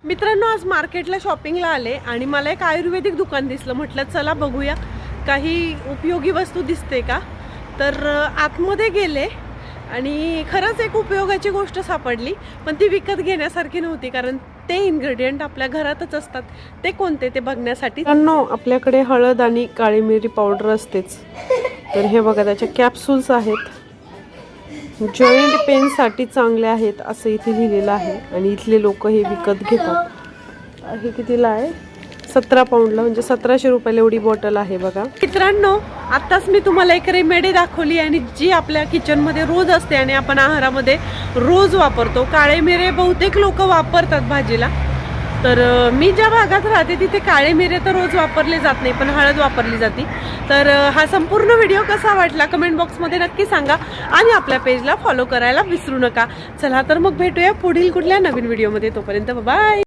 मित्रांनो, आज मार्केटला शॉपिंगला आले आणि मला एक आयुर्वेदिक दुकान दिसलं. म्हटलं चला बघूया काही उपयोगी वस्तू दिसते का. तर आतमध्ये गेले आणि खरंच एक उपयोगाची गोष्ट सापडली, पण ती विकत घेण्यासारखी नव्हती, कारण ते इन्ग्रेडियंट आपल्या घरातच असतात. ते कोणते ते बघण्यासाठी आपल्याकडे हळद आणि काळी मिरी पावडर असतेच. तर हे बघा, त्याच्या कॅप्सूल्स आहेत. जॉईंट पेनसाठी चांगले आहेत असं इथे लिहिलेलं आहे आणि इथले लोक हे विकत घेतात. हे कितीला आहे? 17 पाऊंडला, म्हणजे 1700 रुपयाला एवढी बॉटल आहे बघा. मित्रांनो, आत्ताच मी तुम्हाला एक रेमेडी दाखवली आणि जी आपल्या किचनमध्ये रोज असते आणि आपण आहारामध्ये रोज वापरतो. काळे मिरे बहुतेक लोक वापरतात भाजीला. तर मी ज्या भागात राहते तिथे काळे मिरे तर रोज वापरले जात नाही, पण हळद वापरली जाते. तर हा संपूर्ण व्हिडिओ कसा वाटला कमेंट बॉक्समध्ये नक्की सांगा आणि आपल्या पेजला फॉलो करायला विसरू नका. चला तर मग भेटूया पुढील कुठल्या नवीन व्हिडिओमध्ये. तोपर्यंत बाय.